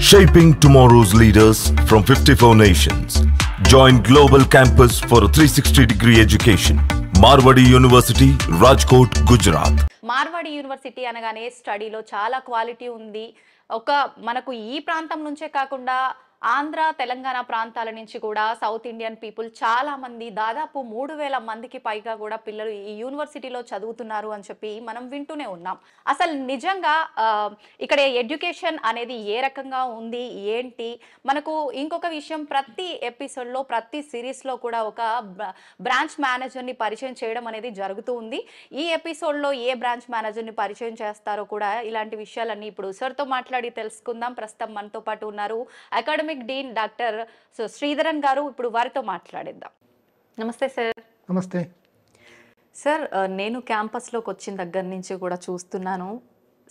Shaping tomorrow's leaders from 54 nations. Join Global Campus for a 360-degree education. Marwadi University, Rajkot, Gujarat. Marwadi University అనగానే స్టడీలో చాలా quality ఉంది. మనకు ఈ ప్రాంతం నుంచే కాకుండా ఆంధ్ర తెలంగాణ ప్రాంతాల నుంచి కూడా సౌత్ ఇండియన్ పీపుల్ చాలా మంది దాదాపు 3000 మందికి పైగా కూడా పిల్లలు ఈ యూనివర్సిటీలో చదువుతున్నారు అని చెప్పి మనం వింటూనే ఉన్నాం. అసలు నిజంగా ఇక్కడ ఎడ్యుకేషన్ అనేది ఏ రకంగా ఉంది ఏంటి, మనకు ఇంకొక విషయం, ప్రతి ఎపిసోడ్లో ప్రతి సిరీస్లో కూడా ఒక బ్రాంచ్ మేనేజర్ని పరిచయం చేయడం అనేది జరుగుతూ ఉంది. ఈ ఎపిసోడ్లో ఏ బ్రాంచ్ మేనేజర్ని పరిచయం చేస్తారో కూడా ఇలాంటి విషయాలన్నీ ఇప్పుడు సార్తో మాట్లాడి తెలుసుకుందాం. ప్రస్తుతం మనతో పాటు ఉన్నారు అకాడమిక్ డీన్ డాక్టర్ శ్రీధరన్ గారు. ఇప్పుడు వారితో మాట్లాడిద్దాం. నమస్తే సార్. నమస్తే సార్. నేను క్యాంపస్లోకి వచ్చిన దగ్గర నుంచి కూడా చూస్తున్నాను,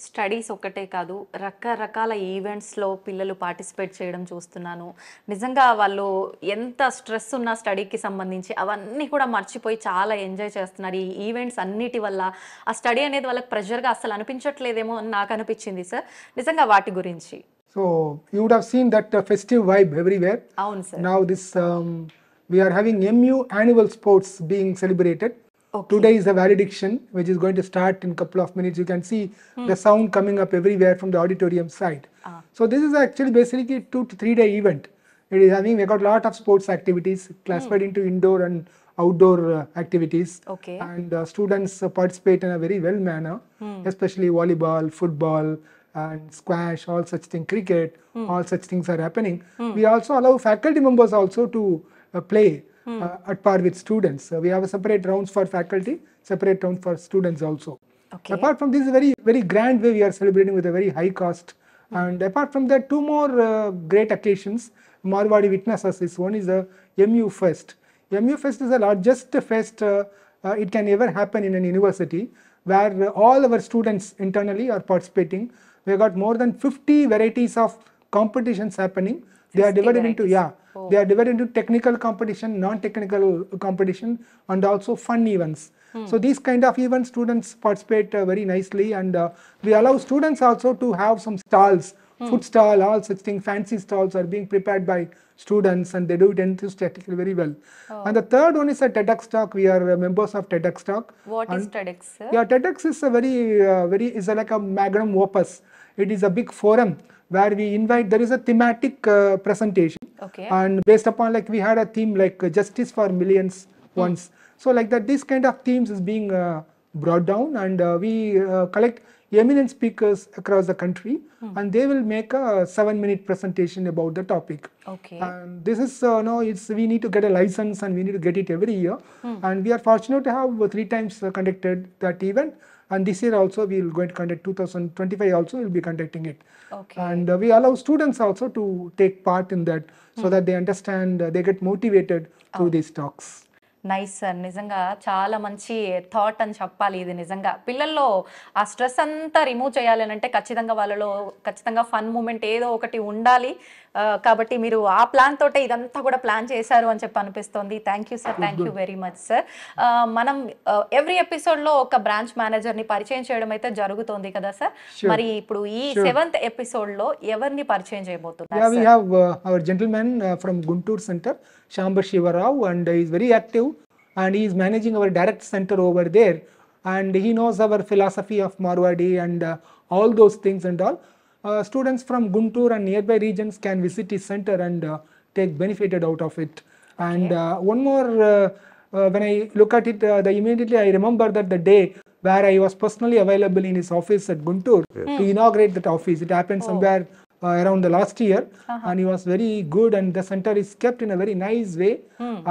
స్టడీస్ ఒక్కటే కాదు రకరకాల ఈవెంట్స్లో పిల్లలు పార్టిసిపేట్ చేయడం చూస్తున్నాను. నిజంగా వాళ్ళు ఎంత స్ట్రెస్ ఉన్న స్టడీకి సంబంధించి అవన్నీ కూడా మర్చిపోయి చాలా ఎంజాయ్ చేస్తున్నారు. ఈ ఈవెంట్స్ అన్నిటి వల్ల ఆ స్టడీ అనేది వాళ్ళకి ప్రెషర్గా అసలు అనిపించట్లేదేమో అని నాకు అనిపించింది సార్. నిజంగా వాటి గురించి. So you would have seen that festive vibe everywhere. అవును sir. Now this we are having MU annual sports being celebrated. Okay. Today is the valediction which is going to start in a couple of minutes. You can see the sound coming up everywhere from the auditorium side. So this is actually basically 2 to 3 day event. It is having, we got a lot of sports activities classified into indoor and outdoor activities. Okay. And students participate in a very well manner, especially volleyball, football, and squash, all such things, cricket, all such things are happening. We also allow faculty members also to play at par with students. We have a separate rounds for faculty, separate round for students also. Okay. Apart from this very grand way, we are celebrating with a very high cost. And apart from that, 2 more great occasions Marwadi witnesses this. One is the MU Fest. MU Fest is the largest fest it can ever happen in an university, where all our students internally are participating. We have got more than 50 varieties of competitions happening. They are divided into they are divided into technical competition, non-technical competition, and also fun events. So these kind of events students participate very nicely, and we allow students also to have some stalls, food stall, all such things, fancy stalls are being prepared by students, and they do it enthusiastically very well. And the third one is a TEDx talk. We are members of TEDx talk. What is TEDx, sir? Yeah, TEDx is a very is like a magnum opus. It is a big forum where we invite, there is a thematic presentation. Okay. And based upon, like, we had a theme like justice for millions once. So like that, this kind of themes is being brought down, and we collect eminent speakers across the country, and they will make a 7-minute presentation about the topic. Okay. And this is we need to get a license, and we need to get it every year. And we are fortunate to have 3 times conducted that event. And this year also we will going to conduct 2025 also we will be conducting it. Okay. And we allow students also to take part in that, so that they understand, they get motivated through these talks. Nice sir. నిజంగా చాలా మంచి thought అని చెప్పాలి ఇది. నిజంగా పిల్లల్లో ఆ stress అంతా రిమూవ్ చేయాలి అంటే ఖచ్చితంగా వాళ్ళలో ఖచ్చితంగా ఫన్ మూమెంట్ ఏదో ఒకటి ఉండాలి. కాబట్టి మీరు ఆ ప్లాన్ తోటే ఇదంతా కూడా ప్లాన్ చేశారు అని చెప్పి అనిపిస్తోంది. Thank you sir. Thank you very much sir. మనం ఎవ్రీ ఎపిసోడ్లో ఒక బ్రాంచ్ మేనేజర్ని పరిచయం చేయడం అయితే జరుగుతోంది కదా సార్. మరి ఇప్పుడు ఈ 7th ఎపిసోడ్లో ఎవరిని పరిచయం చేయబోతున్నారు? Yeah, we have our gentleman from Guntur Center, Shambar Shivarao, and he is very active, and he is managing our direct center over there, and he knows our philosophy of Marwadi and all those things and all. Students from Guntur and nearby regions can visit his center and take benefited out of it. Okay. And one more, when I look at it, immediately I remember that the day where I was personally available in his office at Guntur to inaugurate that office. It happened somewhere around the last year, and he was very good, and the center is kept in a very nice way,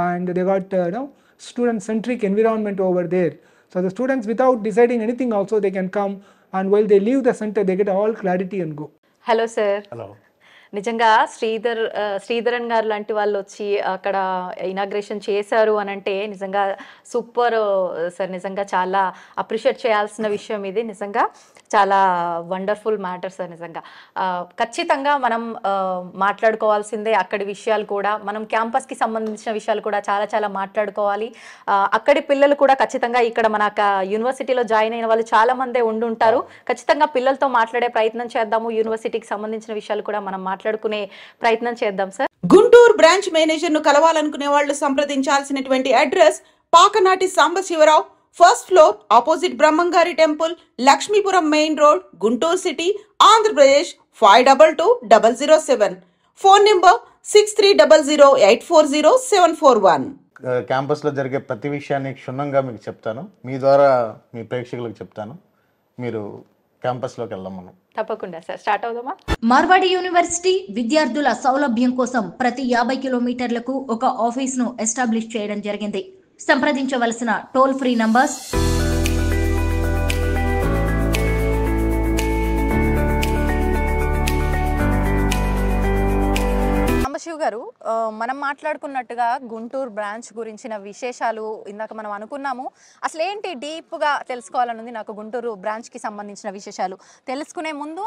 and they got student centric environment over there. So the students, without deciding anything also, they can come, and while they leave the center they get all clarity and go. Hello sir. Hello. నిజంగా శ్రీధరన్ గారు లాంటి వాళ్ళు వచ్చి అక్కడ inauguration చేశారు అని అంటే నిజంగా సూపర్ సార్. నిజంగా చాలా అప్రిషియేట్ చేయాల్సిన విషయం ఇది. నిజంగా చాలా వండర్ఫుల్ మ్యాటర్ సార్. నిజంగా ఖచ్చితంగా మనం మాట్లాడుకోవాల్సిందే అక్కడి విషయాలు కూడా. మనం క్యాంపస్కి సంబంధించిన విషయాలు కూడా చాలా చాలా మాట్లాడుకోవాలి. అక్కడి పిల్లలు కూడా ఖచ్చితంగా ఇక్కడ మన యూనివర్సిటీలో జాయిన్ అయిన వాళ్ళు చాలా మందే ఉండుంటారు. ఖచ్చితంగా పిల్లలతో మాట్లాడే ప్రయత్నం చేద్దాము. యూనివర్సిటీకి సంబంధించిన విషయాలు కూడా మనం మాట్లాడుకునే ప్రయత్నం చేద్దాం సార్. గుంటూరు బ్రాంచ్ మేనేజర్ ను కలవాలనుకునే వాళ్ళు సంప్రదించాల్సినటువంటి address Pakanati Sambasivarao, first floor, opposite Brahmamgari temple, Lakshmipuram main road, Guntur city, Andhra Pradesh 522007. Phone number 6300840741. క్యాంపస్లో జరిగే ప్రతి విషయాన్ని క్షుణ్ణంగా మీకు చెప్తాను, మీ ద్వారా మీ ప్రేక్షకులకు చెప్తాను. మీరు క్యాంపస్లోకి వెళ్దాం మనం. తప్పకుండా సార్, స్టార్ట్ అవుదామా? మార్వాడి యూనివర్సిటీ విద్యార్థుల సౌలభ్యం కోసం ప్రతి 50 కిలోమీటర్లకు ఒక ఆఫీస్ను ఎస్టాబ్లిష్ చేయడం జరిగింది. సంప్రదించవలసిన టోల్ ఫ్రీ నంబర్స్ శివ్ గారు, మనం మాట్లాడుకున్నట్టుగా గుంటూరు బ్రాంచ్ గురించిన విశేషాలు ఇందాక మనం అనుకున్నాము. అసలు ఏంటి డీప్గా తెలుసుకోవాలనుంది నాకు గుంటూరు బ్రాంచ్కి సంబంధించిన విశేషాలు. తెలుసుకునే ముందు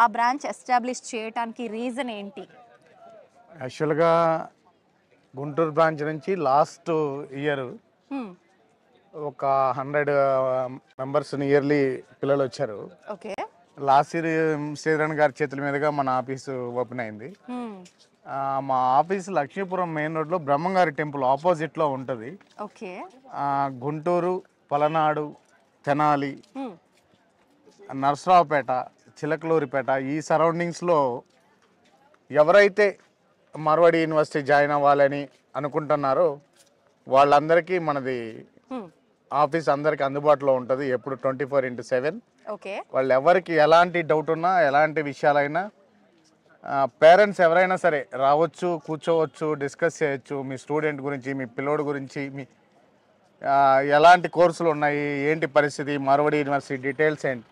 ఆ బ్రాంచ్ ఎస్టాబ్లిష్ చేయడానికి రీజన్ ఏంటి? యాక్చువల్గా గుంటూరు బ్రాంచ్ నుంచి లాస్ట్ ఇయర్ ఒక 100 మెంబర్స్ ఇయర్లీ పిల్లలు వచ్చారు. ఓకే. లాస్ట్ ఇయర్ శ్రీధరన్ గారి చేతుల మీదుగా మన ఆఫీసు ఓపెన్ అయింది. మా ఆఫీస్ లక్ష్మీపురం మెయిన్ రోడ్లో బ్రహ్మంగారి టెంపుల్ ఆపోజిట్లో ఉంటుంది. ఓకే. గుంటూరు, పలనాడు, తెనాలి, నర్సరావుపేట, చిలకలూరిపేట ఈ సరౌండింగ్స్లో ఎవరైతే మార్వాడి యూనివర్సిటీ జాయిన్ అవ్వాలని అనుకుంటున్నారో వాళ్ళందరికీ మనది ఆఫీస్ అందరికి అందుబాటులో ఉంటుంది ఎప్పుడు 24/7. ఓకే. వాళ్ళు ఎవరికి ఎలాంటి డౌట్ ఉన్నా ఎలాంటి విషయాలైనా పేరెంట్స్ ఎవరైనా సరే రావచ్చు, కూర్చోవచ్చు, డిస్కస్ చేయొచ్చు. మీ స్టూడెంట్ గురించి, మీ పిల్లోడి గురించి, మీ ఎలాంటి కోర్సులు ఉన్నాయి, ఏంటి పరిస్థితి, మార్వాడి యూనివర్సిటీ డీటెయిల్స్ ఏంటి,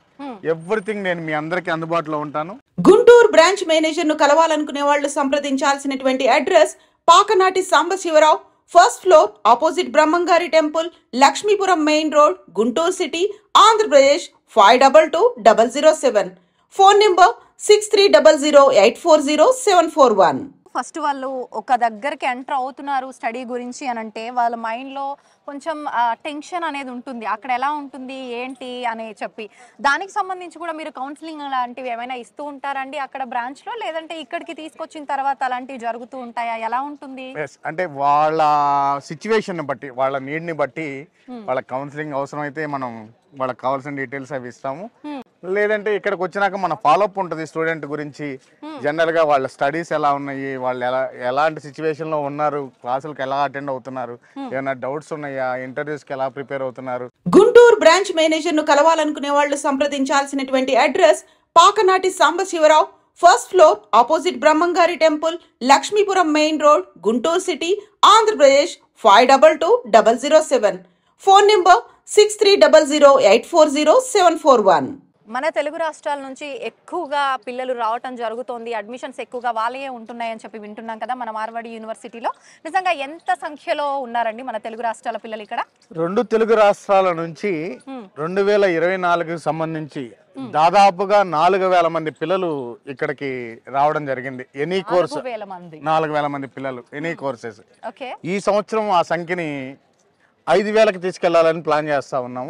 ఎవ్రీథింగ్ నేను మీ అందరికీ అందుబాటులో ఉంటాను. గుంటూరు బ్రాంచ్ మేనేజర్ ను కలవాలనుకునే వాళ్ళు సంప్రదించాల్సినటువంటి address Pakanati Sambasivarao, first floor, opposite Brahmamgari temple, Lakshmipuram main road, Guntur city, Andhra Pradesh 522007. Phone number 6300840741. First వాళ్ళు ఒక దగ్గరికి ఎంటర్ అవుతున్నారు స్టడీ గురించి అని అంటే వాళ్ళ మైండ్లో కొంచెం టెన్షన్ అనేది ఉంటుంది. అక్కడ ఎలా ఉంటుంది ఏంటి అని చెప్పి దానికి సంబంధించి కూడా మీరు కౌన్సిలింగ్ లాంటివి ఏమైనా ఇస్తూ ఉంటారండి అక్కడ బ్రాంచ్లో, లేదంటే ఇక్కడికి తీసుకొచ్చిన తర్వాత అలాంటివి జరుగుతూ ఉంటాయా? ఎలా ఉంటుంది? అంటే వాళ్ళ సిచ్యువేషన్ బట్టి, వాళ్ళ నీడ్ని బట్టి వాళ్ళ కౌన్సిలింగ్ అవసరం అయితే మనం వాళ్ళకి కావాల్సిన డీటెయిల్స్ అవి ఇస్తాము. లేదంటే ఇక్కడికి వచ్చినాక మన ఫాలోఅప్ ఉంటుంది స్టూడెంట్ గురించి. జనరల్గా వాళ్ళ స్టడీస్ ఎలా ఉన్నాయి, వాళ్ళు ఎలాంటి సిచ్యువేషన్లో ఉన్నారు, క్లాసులకు ఎలా అటెండ్ అవుతున్నారు, ఏమైనా డౌట్స్ ఉన్నాయా, ఇంటర్వ్యూస్కి ఎలా ప్రిపేర్ అవుతున్నారు. గుంటూరు బ్రాంచ్ మేనేజర్ ను కలవాలనుకునే వాళ్ళు సంప్రదించాల్సినటువంటి address Pakanati Sambasivarao, first floor, opposite Brahmamgari temple, Lakshmipuram main road, Guntur city, Andhra Pradesh 522007. Phone number 6300840741. మన తెలుగు రాష్ట్రాల నుంచి ఎక్కువగా పిల్లలు రావటం జరుగుతోంది, అడ్మిషన్స్ ఎక్కువగా వాళ్ళే ఉంటున్నాయని చెప్పి వింటున్నాం కదా మన మార్వాడి యూనివర్సిటీలో. నిజంగా ఎంత సంఖ్యలో ఉన్నారండి మన తెలుగు రాష్ట్రాల పిల్లలు ఇక్కడ? 2 తెలుగు రాష్ట్రాల నుంచి 2024కి సంబంధించి దాదాపుగా 4000 మంది పిల్లలు ఇక్కడికి రావడం జరిగింది. ఎనీ కోర్స్ 4000 మంది పిల్లలు, ఎనీ కోర్సెస్. ఈ సంవత్సరం ఆ సంఖ్యని 5000కి తీసుకెళ్లాలని ప్లాన్ చేస్తా ఉన్నాము.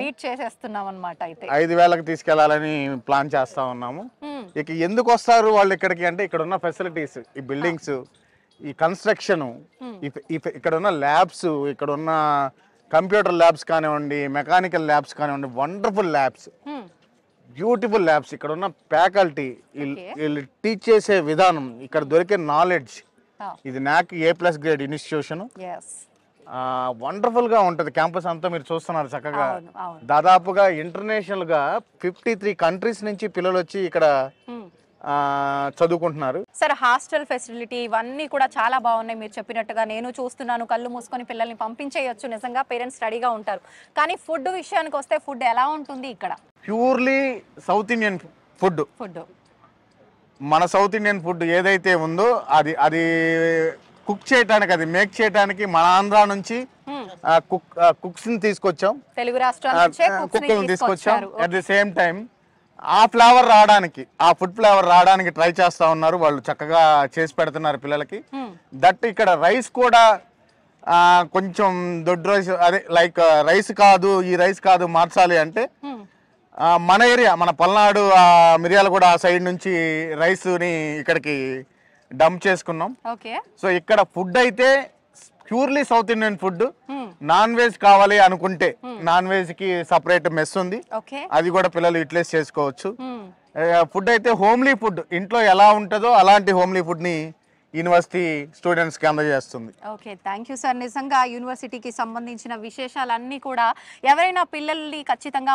5000కి తీసుకెళ్లాలని ప్లాన్ చేస్తా ఉన్నాము. ఇక ఎందుకు వస్తారు వాళ్ళు ఇక్కడికి అంటే ఇక్కడ ఉన్న ఫెసిలిటీస్, ఈ బిల్డింగ్స్, ఈ కన్స్ట్రక్షన్, ఇక్కడ ఉన్న ల్యాబ్స్, ఇక్కడ ఉన్న కంప్యూటర్ ల్యాబ్స్ కానివ్వండి, మెకానికల్ ల్యాబ్స్ కానివ్వండి, వండర్ఫుల్ ల్యాబ్స్, బ్యూటిఫుల్ ల్యాబ్స్, ఇక్కడ ఉన్న ఫ్యాకల్టీ, వీళ్ళు టీచ్ చేసే విధానం, ఇక్కడ దొరికే నాలెడ్జ్, ఇది NAAC A+ grade institution. Wonderful గా ఉంటది క్యాంపస్ అంతా. మీరు చూస్తున్నారు చక్కగా. దాదాపుగా ఇంటర్నేషనల్ గా 53 కంట్రీస్ నుంచి పిల్లలు వచ్చి ఇక్కడ చదువుకుంటున్నారు. సార్, హాస్టల్ ఫెసిలిటీ ఇవన్నీ కూడా చాలా బాగున్నాయి మీరు చెప్పినట్టుగా. నేను చూస్తున్నాను, కళ్ళు మూసుకొని పిల్లల్ని పంపించేయచ్చు, నిజంగా పేరెంట్స్ స్టడీగా ఉంటారు. కానీ ఫుడ్ విషయానికి వస్తే ఫుడ్ ఎలా ఉంటుంది ఇక్కడ? Purely south Indian food. మన సౌత్ ఇండియన్ ఫుడ్ ఏదైతే ఉందో అది కుక్ చేయడానికి, అది మేక్ చేయడానికి మన ఆంధ్ర నుంచి కుక్స్ ని తీసుకొచ్చాం, తెలుగు రాష్ట్రాల కుక్కలను తీసుకొచ్చాం. అట్ ది సేమ్ టైం ఆ ఫ్లేవర్ రావడానికి, ఆ ఫుడ్ ఫ్లేవర్ రావడానికి ట్రై చేస్తా ఉన్నారు వాళ్ళు. చక్కగా చేసి పెడుతున్నారు పిల్లలకి. దట్ ఇక్కడ రైస్ కూడా కొంచెం దొడ్డు రైస్, అదే లైక్ రైస్ కాదు, ఈ రైస్ కాదు మార్చాలి అంటే మన ఏరియా మన పల్నాడు మిర్యాలగూడ ఆ సైడ్ నుంచి రైస్ని ఇక్కడికి డంప్ చేసుకున్నాం. ఓకే. సో ఇక్కడ ఫుడ్ అయితే purely south Indian food. Non veg కావాలి అనుకుంటే నాన్ వెజ్ కి సపరేట్ మెస్ ఉంది, అది కూడా పిల్లలు యూటిలైజ్ చేసుకోవచ్చు. ఫుడ్ అయితే హోమ్లీ ఫుడ్, ఇంట్లో ఎలా ఉంటుందో అలాంటి హోమ్లీ ఫుడ్ ని యూనివర్సిటీ స్టూడెంట్స్ కి అందజేస్తుంది. Okay, thank you sir. నిజంగా యూనివర్సిటీకి సంబంధించిన విశేషాలన్నీ కూడా ఎవరైనా పిల్లల్ని ఖచ్చితంగా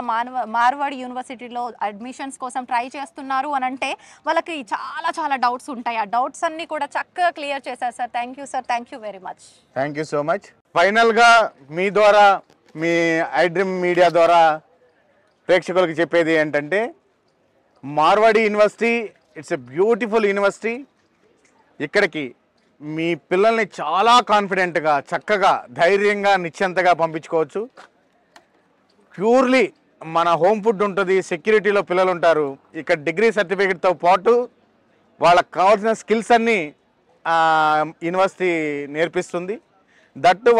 మార్వాడి యూనివర్సిటీలో అడ్మిషన్స్ కోసం ట్రై చేస్తున్నారు అని అంటే వాళ్ళకి చాలా చాలా డౌట్స్ ఉంటాయి. ఆ డౌట్స్ అన్నీ కూడా చక్కగా క్లియర్ చేశారు sir. Thank you sir, thank you very much. Thank you so much. ఫైనల్గా మీ ద్వారా, మీ ఐడ్రీమ్ మీడియా ద్వారా ప్రేక్షకులకు చెప్పేది ఏంటంటే, Marwadi University it's a beautiful university. ఇక్కడికి మీ పిల్లల్ని చాలా కాన్ఫిడెంట్గా, చక్కగా, ధైర్యంగా, నిశ్చింతగా పంపించుకోవచ్చు. ప్యూర్లీ మన హోమ్ ఫుడ్ ఉంటుంది, సెక్యూరిటీలో పిల్లలు ఉంటారు. ఇక్కడ డిగ్రీ సర్టిఫికేట్తో పాటు వాళ్ళకి కావాల్సిన స్కిల్స్ అన్నీ యూనివర్సిటీ నేర్పిస్తుంది. దట్టు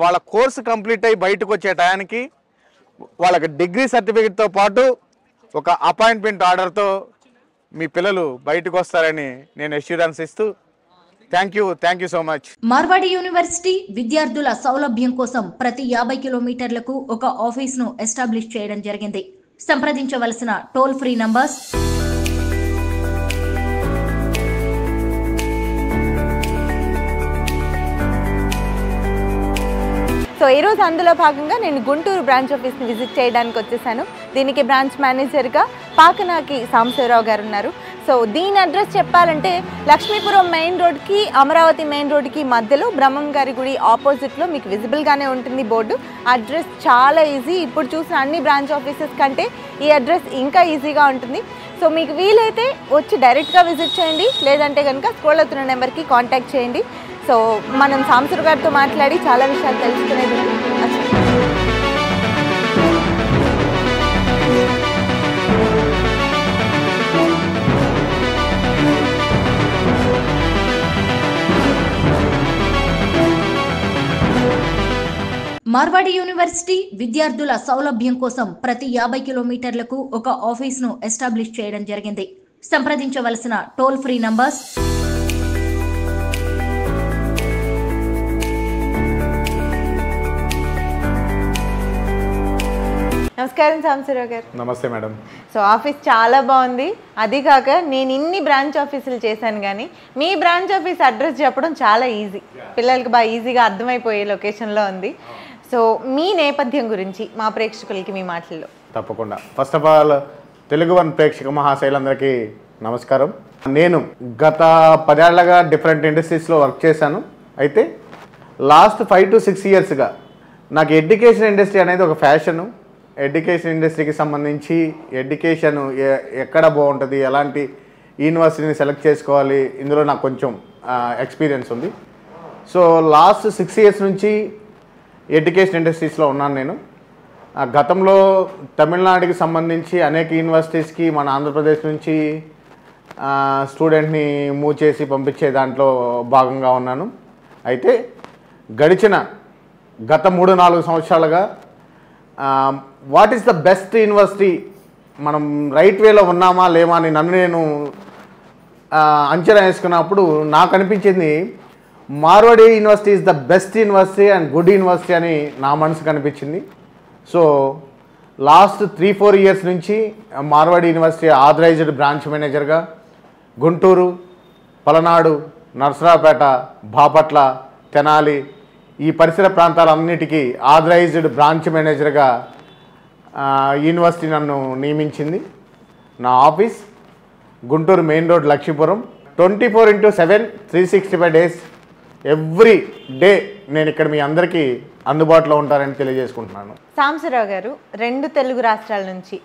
వాళ్ళ కోర్సు కంప్లీట్ అయ్యి బయటకు వచ్చే టయానికి వాళ్ళకి డిగ్రీ సర్టిఫికేట్తో పాటు ఒక అపాయింట్మెంట్ ఆర్డర్తో మీ పిల్లలు బయటకు వస్తారని నేను అష్యూరెన్స్ ఇస్తూ thank you so much. Marwadi University విద్యార్థుల సౌలభ్యం కోసం ప్రతి 50 కిలోమీటర్లకు ఒక ఆఫీస్ను ఎస్టాబ్లిష్ చేయడం జరిగింది. సంప్రదించవలసిన టోల్ ఫ్రీ నంబర్స్ సో ఈరోజు అందులో భాగంగా నేను గుంటూరు బ్రాంచ్ ఆఫీస్ని విజిట్ చేయడానికి వచ్చేసాను. దీనికి బ్రాంచ్ మేనేజర్గా పాకనాకి సాంబశివరావు గారు ఉన్నారు. సో దీని అడ్రస్ చెప్పాలంటే లక్ష్మీపురం మెయిన్ రోడ్కి అమరావతి మెయిన్ రోడ్కి మధ్యలో బ్రహ్మం గారి గుడి ఆపోజిట్లో మీకు విజిబుల్గానే ఉంటుంది బోర్డు. అడ్రస్ చాలా ఈజీ. ఇప్పుడు చూసిన అన్ని బ్రాంచ్ ఆఫీసెస్ కంటే ఈ అడ్రస్ ఇంకా ఈజీగా ఉంటుంది. సో మీకు వీలైతే వచ్చి డైరెక్ట్గా విజిట్ చేయండి, లేదంటే కనుక స్క్రోల్ అవుతున్న నెంబర్కి కాంటాక్ట్ చేయండి. సో మనం సాంబశివరావు గారితో మాట్లాడి చాలా విషయాలు తెలుసుకునేది. మార్వాడి యూనివర్సిటీ విద్యార్థుల సౌలభ్యం కోసం ప్రతి 50 కిలోమీటర్లకు ఒక ఆఫీస్ను ఎస్టాబ్లిష్ చేయడం జరిగింది. సంప్రదించవలసిన టోల్ ఫ్రీ నంబర్స్ నమస్కారం సాంబశివరావు గారు. నమస్తే మేడం. సో ఆఫీస్ చాలా బాగుంది. అది కాక నేను ఇన్ని బ్రాంచ్ ఆఫీసులు చేశాను, కానీ మీ బ్రాంచ్ ఆఫీస్ అడ్రస్ చెప్పడం చాలా ఈజీ, పిల్లలకి బాగా ఈజీగా అర్థమైపోయే లొకేషన్లో ఉంది. సో మీ నేపథ్యం గురించి మా ప్రేక్షకులకి మీ మాటల్లో. తప్పకుండా. First of all Telugu one ప్రేక్షక మహాశైలందరికీ నమస్కారం. నేను గత 10 ఏళ్లుగా డిఫరెంట్ ఇండస్ట్రీస్లో వర్క్ చేశాను. అయితే లాస్ట్ 5 to 6 ఇయర్స్గా నాకు ఎడ్యుకేషన్ ఇండస్ట్రీ అనేది ఒక ఫ్యాషను. ఎడ్యుకేషన్ ఇండస్ట్రీకి సంబంధించి ఎడ్యుకేషన్ ఎక్కడ బాగుంటుంది, ఎలాంటి యూనివర్సిటీని సెలెక్ట్ చేసుకోవాలి, ఇందులో నాకు కొంచెం ఎక్స్పీరియన్స్ ఉంది. సో లాస్ట్ 6 ఇయర్స్ నుంచి ఎడ్యుకేషన్ ఇండస్ట్రీస్లో ఉన్నాను నేను. గతంలో తమిళనాడుకి సంబంధించి అనేక యూనివర్సిటీస్కి మన ఆంధ్రప్రదేశ్ నుంచి స్టూడెంట్ని మూవ్ చేసి పంపించే దాంట్లో భాగంగా ఉన్నాను. అయితే గత 3-4 సంవత్సరాలుగా what is the best university, మనం రైట్ వేలో ఉన్నామా లేమా అని నన్ను నేను అంచనా వేసుకున్నప్పుడు నాకు అనిపించింది Marwadi University is the best university and good university అని నా మనసుకు అనిపించింది. సో లాస్ట్ 3-4 ఇయర్స్ నుంచి మార్వాడి యూనివర్సిటీ ఆథరైజ్డ్ బ్రాంచ్ మేనేజర్గా గుంటూరు, పలనాడు, నర్సరావుపేట, బాపట్ల, తెనాలి ఈ పరిసర ప్రాంతాలన్నిటికీ ఆథరైజ్డ్ బ్రాంచ్ మేనేజర్గా యూనివర్సిటీ నన్ను నియమించింది. నా office Guntur main road, Lakshmipuram. 24/7 365 days every day నేను ఇక్కడ మీ అందరికీ అందుబాటులో ఉంటారని తెలియజేసుకుంటున్నాను. సాంబశివరావు గారు, 2 తెలుగు రాష్ట్రాల నుంచి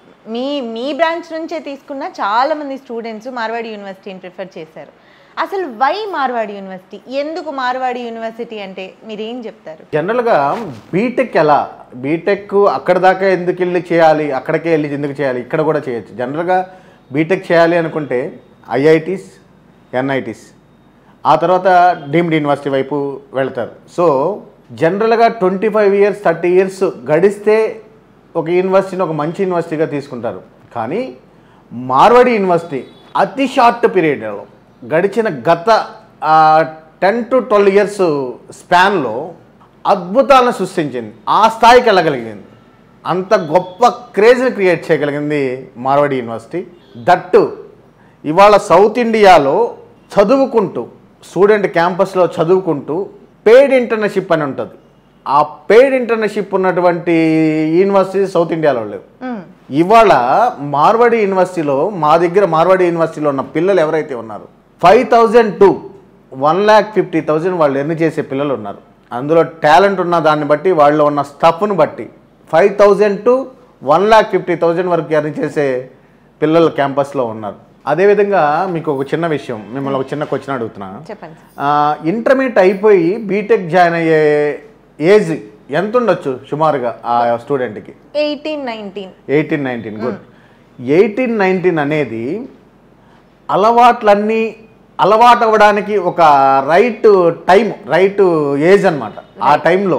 మీ బ్రాంచ్ నుంచే తీసుకున్న చాలామంది స్టూడెంట్స్ మార్వాడి యూనివర్సిటీని ప్రిఫర్ చేశారు. అసలు వై మార్వాడి యూనివర్సిటీ, ఎందుకు మార్వాడి యూనివర్సిటీ అంటే మీరు ఏం చెప్తారు? జనరల్గా బీటెక్ అక్కడ దాకా ఎందుకు వెళ్ళి చేయాలి, అక్కడికే వెళ్ళి ఎందుకు చేయాలి, ఇక్కడ కూడా చేయొచ్చు. జనరల్గా బీటెక్ చేయాలి అనుకుంటే ఐఐటీస్, ఎన్ఐటీస్, ఆ తర్వాత డీమ్డ్ యూనివర్సిటీ వైపు వెళ్తారు. సో జనరల్గా 25 years 30 years గడిస్తే ఒక యూనివర్సిటీని ఒక మంచి యూనివర్సిటీగా తీసుకుంటారు. కానీ మార్వాడి యూనివర్సిటీ అతి షార్ట్ పీరియడ్లో గడిచిన గత 10 to 12 years స్పాన్లో అద్భుతాలను సృష్టించింది. ఆ స్థాయికి వెళ్ళగలిగింది. అంత గొప్ప క్రేజ్ని క్రియేట్ చేయగలిగింది మార్వాడి యూనివర్సిటీ. దట్టు ఇవాళ సౌత్ ఇండియాలో చదువుకుంటూ స్టూడెంట్ క్యాంపస్లో చదువుకుంటూ పెయిడ్ ఇంటర్న్షిప్ అని ఉంటుంది. ఆ పెయిడ్ ఇంటర్న్షిప్ ఉన్నటువంటి యూనివర్సిటీ సౌత్ ఇండియాలో లేవు. ఇవాళ మార్వాడి యూనివర్సిటీలో మా దగ్గర మార్వాడి యూనివర్సిటీలో ఉన్న పిల్లలు ఎవరైతే ఉన్నారో 5,000 to 1,50,000 వాళ్ళు ఎర్న్ చేసే పిల్లలు ఉన్నారు. అందులో టాలెంట్ ఉన్న దాన్ని బట్టి వాళ్ళు ఉన్న స్టఫ్ను బట్టి 5,000 to 1,50,000 వరకు ఎర్న్ చేసే పిల్లలు క్యాంపస్లో ఉన్నారు. అదేవిధంగా మీకు ఒక చిన్న విషయం, మిమ్మల్ని ఒక చిన్న క్వశ్చన్ అడుగుతున్నా. చెప్పండి. ఇంటర్మీడియట్ అయిపోయి బీటెక్ జాయిన్ అయ్యే ఏజ్ ఎంత ఉండొచ్చు సుమారుగా ఆ స్టూడెంట్కి? 18-19. గుడ్. 18-19 అనేది అలవాట్లన్నీ అలవాటు అవ్వడానికి ఒక రైట్ టైం, రైట్ ఏజ్ అనమాట. ఆ టైంలో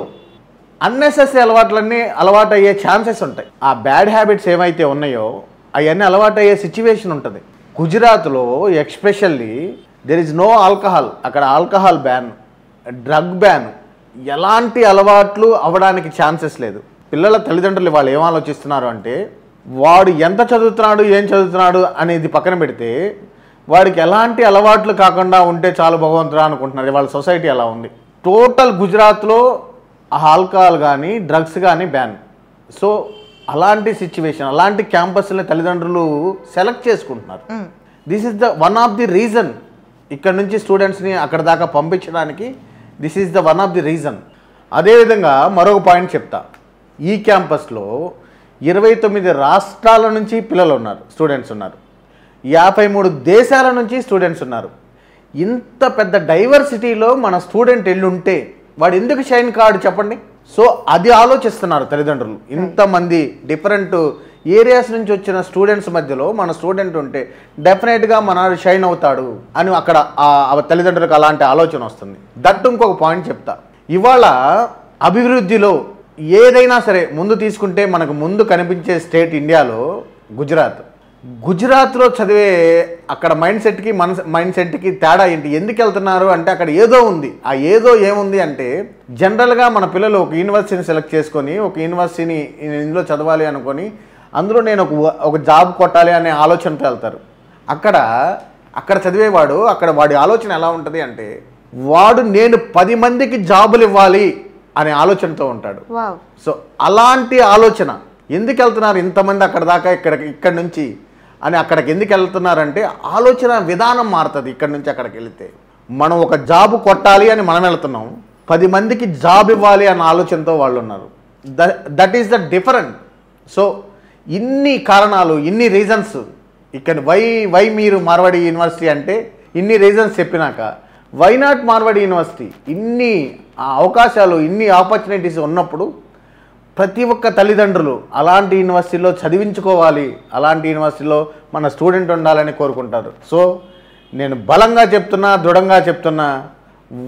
అన్నెసెసరీ అలవాట్లన్నీ అలవాటు అయ్యే ఛాన్సెస్ ఉంటాయి. ఆ బ్యాడ్ హ్యాబిట్స్ ఏమైతే ఉన్నాయో అవన్నీ అలవాటు అయ్యే సిచ్యువేషన్ ఉంటుంది. గుజరాత్లో especially there is no alcohol. అక్కడ ఆల్కహాల్ బ్యాన్, డ్రగ్ బ్యాన్, ఎలాంటి అలవాట్లు అవ్వడానికి ఛాన్సెస్ లేదు. పిల్లల తల్లిదండ్రులు వాళ్ళు ఏం ఆలోచిస్తున్నారు అంటే వాడు ఎంత చదువుతున్నాడు, ఏం చదువుతున్నాడు అనేది పక్కన పెడితే వాడికి ఎలాంటి అలవాట్లు కాకుండా ఉంటే చాలు భగవంతుడా అనుకుంటున్నారు. వాళ్ళ సొసైటీ అలా ఉంది. టోటల్ గుజరాత్లో ఆల్కహాల్ కానీ డ్రగ్స్ కానీ బ్యాన్. సో అలాంటి సిచ్యువేషన్, అలాంటి క్యాంపస్ని తల్లిదండ్రులు సెలెక్ట్ చేసుకుంటున్నారు. This is the one of the reason ఇక్కడ నుంచి స్టూడెంట్స్ని అక్కడ దాకా పంపించడానికి. This is the one of the reason. అదేవిధంగా మరొక పాయింట్ చెప్తా. ఈ క్యాంపస్లో 29 రాష్ట్రాల నుంచి పిల్లలు ఉన్నారు, స్టూడెంట్స్ ఉన్నారు. 53 దేశాల నుంచి స్టూడెంట్స్ ఉన్నారు. ఇంత పెద్ద డైవర్సిటీలో మన స్టూడెంట్ ఎల్లుంటే వాడు ఎందుకు షైన్ కాడు చెప్పండి. సో అది ఆలోచిస్తున్నారు తల్లిదండ్రులు. ఇంతమంది డిఫరెంట్ ఏరియాస్ నుంచి వచ్చిన స్టూడెంట్స్ మధ్యలో మన స్టూడెంట్ ఉంటే డెఫినెట్గా మన షైన్ అవుతాడు అని అక్కడ తల్లిదండ్రులకు అలాంటి ఆలోచన వస్తుంది. దట్టు ఇంకొక పాయింట్ చెప్తా. ఇవాళ అభివృద్ధిలో ఏదైనా సరే ముందు తీసుకుంటే మనకు ముందు కనిపించే స్టేట్ ఇండియాలో గుజరాత్లో చదివే అక్కడ మైండ్ సెట్కి మన మైండ్ సెట్కి తేడా ఏంటి? ఎందుకు వెళ్తున్నారు అంటే అక్కడ ఏదో ఉంది. ఆ ఏదో ఏముంది అంటే జనరల్గా మన పిల్లలు ఒక యూనివర్సిటీని సెలెక్ట్ చేసుకొని ఒక యూనివర్సిటీని ఇందులో చదవాలి అనుకొని అందులో నేను ఒక జాబ్ కొట్టాలి అనే ఆలోచనతో వెళ్తారు. అక్కడ చదివేవాడు వాడి ఆలోచన ఎలా ఉంటుంది అంటే వాడు నేను 10 మందికి జాబులు ఇవ్వాలి అనే ఆలోచనతో ఉంటాడు. సో అలాంటి ఆలోచన ఎందుకు వెళ్తున్నారు ఇంతమంది అక్కడ దాకా ఇక్కడ నుంచి అని అక్కడికి ఎందుకు వెళ్తున్నారంటే ఆలోచన విధానం మారుతుంది. ఇక్కడ నుంచి అక్కడికి వెళితే మనం ఒక జాబ్ కొట్టాలి అని మనం వెళ్తున్నాం, 10 మందికి జాబ్ ఇవ్వాలి అన్న ఆలోచనతో వాళ్ళు ఉన్నారు. That is the different. So ఇన్ని కారణాలు, ఇన్ని రీజన్స్ ఇక్కడ వై మీరు మార్వాడి యూనివర్సిటీ అంటే ఇన్ని రీజన్స్ చెప్పినాక వై నాట్ మార్వాడి యూనివర్సిటీ? ఇన్ని అవకాశాలు, ఇన్ని ఆపర్చునిటీస్ ఉన్నప్పుడు ప్రతి ఒక్క తల్లిదండ్రులు అలాంటి యూనివర్సిటీలో చదివించుకోవాలి, అలాంటి యూనివర్సిటీలో మన స్టూడెంట్ ఉండాలని కోరుకుంటారు. సో నేను బలంగా చెప్తున్నా, దృఢంగా చెప్తున్నా,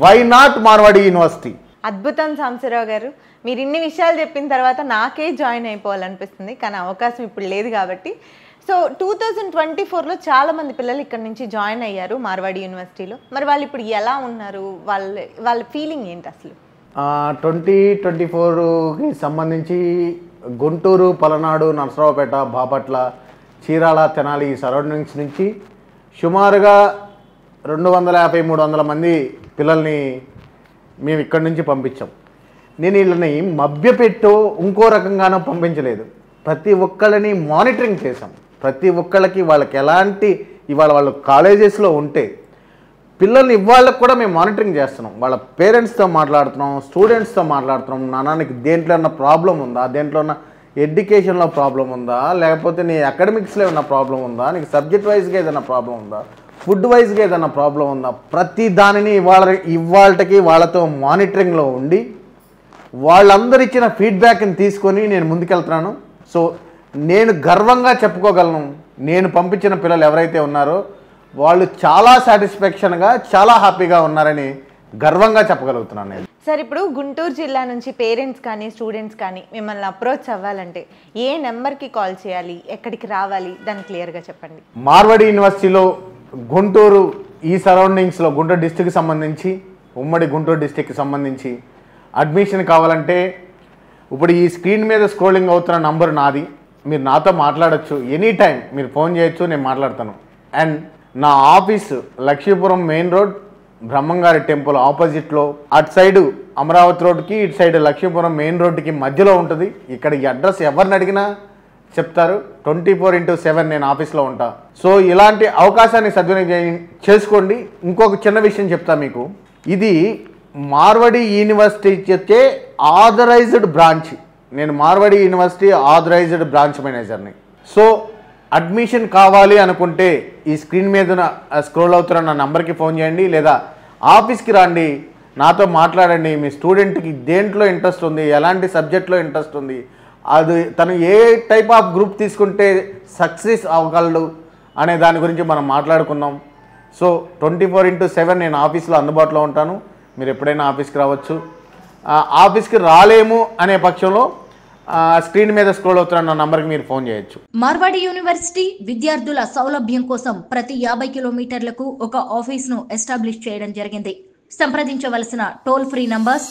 వై నాట్ మార్వాడి యూనివర్సిటీ? అద్భుతం సాంబశివరావు గారు. మీరు ఇన్ని విషయాలు చెప్పిన తర్వాత నాకే జాయిన్ అయిపోవాలనిపిస్తుంది, కానీ అవకాశం ఇప్పుడు లేదు కాబట్టి. సో 2024లో చాలా మంది పిల్లలు ఇక్కడ నుంచి జాయిన్ అయ్యారు మార్వాడి యూనివర్సిటీలో. మరి వాళ్ళు ఇప్పుడు ఎలా ఉన్నారు? వాళ్ళ ఫీలింగ్ ఏంటి అసలు? 2024కి సంబంధించి గుంటూరు, పలనాడు, నరసరావుపేట, బాపట్ల, చీరాల, తెనాలి ఈ సరౌండింగ్స్ నుంచి సుమారుగా 250-300 మంది పిల్లల్ని మేము ఇక్కడి నుంచి పంపించాం. నేను వీళ్ళని మభ్యపెట్టో ఇంకో రకంగానో పంపించలేదు. ప్రతి ఒక్కళ్ళని మానిటరింగ్ చేశాం. ప్రతి ఒక్కళ్ళకి వాళ్ళకి ఎలాంటి ఇవాళ వాళ్ళు కాలేజెస్లో ఉంటే పిల్లల్ని ఇవాళకి కూడా మేము మానిటరింగ్ చేస్తున్నాం. వాళ్ళ పేరెంట్స్తో మాట్లాడుతున్నాం, స్టూడెంట్స్తో మాట్లాడుతున్నాం. నాన్నకి దేంట్లో ఉన్న ప్రాబ్లం ఉందా, దేంట్లో ఉన్న ఎడ్యుకేషన్లో ప్రాబ్లం ఉందా, లేకపోతే నీ అకాడమిక్స్లో ఉన్న ప్రాబ్లం ఉందా, నీకు సబ్జెక్ట్ వైజ్గా ఏదైనా ప్రాబ్లం ఉందా, ఫుడ్ వైజ్గా ఏదైనా ప్రాబ్లం ఉందా, ప్రతి దానిని ఇవాళకి వాళ్ళతో మానిటరింగ్లో ఉండి వాళ్ళందరూ ఇచ్చిన ఫీడ్బ్యాక్ని తీసుకొని నేను ముందుకెళ్తున్నాను. సో నేను గర్వంగా చెప్పుకోగలను, నేను పంపించిన పిల్లలు ఎవరైతే ఉన్నారో వాళ్ళు చాలా సాటిస్ఫాక్షన్గా, చాలా హ్యాపీగా ఉన్నారని గర్వంగా చెప్పగలుగుతున్నాను నేను. సార్ ఇప్పుడు గుంటూరు జిల్లా నుంచి పేరెంట్స్ కానీ స్టూడెంట్స్ కానీ మిమ్మల్ని అప్రోచ్ అవ్వాలంటే ఏ నెంబర్కి కాల్ చేయాలి, ఎక్కడికి రావాలి, దాన్ని క్లియర్గా చెప్పండి. మార్వాడి యూనివర్సిటీలో గుంటూరు ఈ సరౌండింగ్స్లో గుంటూరు డిస్టిక్కి సంబంధించి, ఉమ్మడి గుంటూరు డిస్టిక్కి సంబంధించి అడ్మిషన్ కావాలంటే ఇప్పుడు ఈ స్క్రీన్ మీద స్క్రోలింగ్ అవుతున్న నంబర్ నాది. మీరు నాతో మాట్లాడచ్చు, ఎనీ టైం మీరు ఫోన్ చేయొచ్చు, నేను మాట్లాడతాను. అండ్ నా ఆఫీస్ లక్ష్మీపురం మెయిన్ రోడ్ బ్రహ్మంగారి టెంపుల్ ఆపోజిట్లో, అటు సైడు అమరావతి రోడ్కి, ఇటు సైడ్ లక్ష్మీపురం మెయిన్ రోడ్డుకి మధ్యలో ఉంటుంది. ఇక్కడ ఈ అడ్రస్ ఎవరిని అడిగినా చెప్తారు. 24/7 నేను ఆఫీస్లో ఉంటా. సో ఇలాంటి అవకాశాన్ని సద్వినియోగం చేసుకోండి. ఇంకొక చిన్న విషయం చెప్తా మీకు, ఇది మార్వాడి యూనివర్సిటీ చెప్తే ఆథరైజ్డ్ బ్రాంచ్. నేను మార్వాడి యూనివర్సిటీ ఆథరైజ్డ్ బ్రాంచ్ మేనేజర్ని. సో అడ్మిషన్ కావాలి అనుకుంటే ఈ స్క్రీన్ మీద స్క్రోల్ అవుతున్న నా నంబర్కి ఫోన్ చేయండి, లేదా ఆఫీస్కి రండి, నాతో మాట్లాడండి. మీ స్టూడెంట్కి దేంట్లో ఇంట్రెస్ట్ ఉంది, ఎలాంటి సబ్జెక్ట్లో ఇంట్రెస్ట్ ఉంది, అది తను ఏ టైప్ ఆఫ్ గ్రూప్ తీసుకుంటే సక్సెస్ అవ్వగలడు అనే దాని గురించి మనం మాట్లాడుకుందాం. సో 24/7 నేను ఆఫీస్లో అందుబాటులో ఉంటాను. మీరు ఎప్పుడైనా ఆఫీస్కి రావచ్చు. ఆఫీస్కి రాలేము అనే పక్షంలో స్క్రీన్ మీద స్క్రోల్ అవుతున్న నా నంబర్కి మీరు ఫోన్ చేయొచ్చు. మార్వాడి యూనివర్సిటీ విద్యార్థుల సౌలభ్యం కోసం ప్రతి 50 కిలోమీటర్లకు ఒక ఆఫీస్ను ఎస్టాబ్లిష్ చేయడం జరిగింది. సంప్రదించవలసిన టోల్ ఫ్రీ నంబర్స్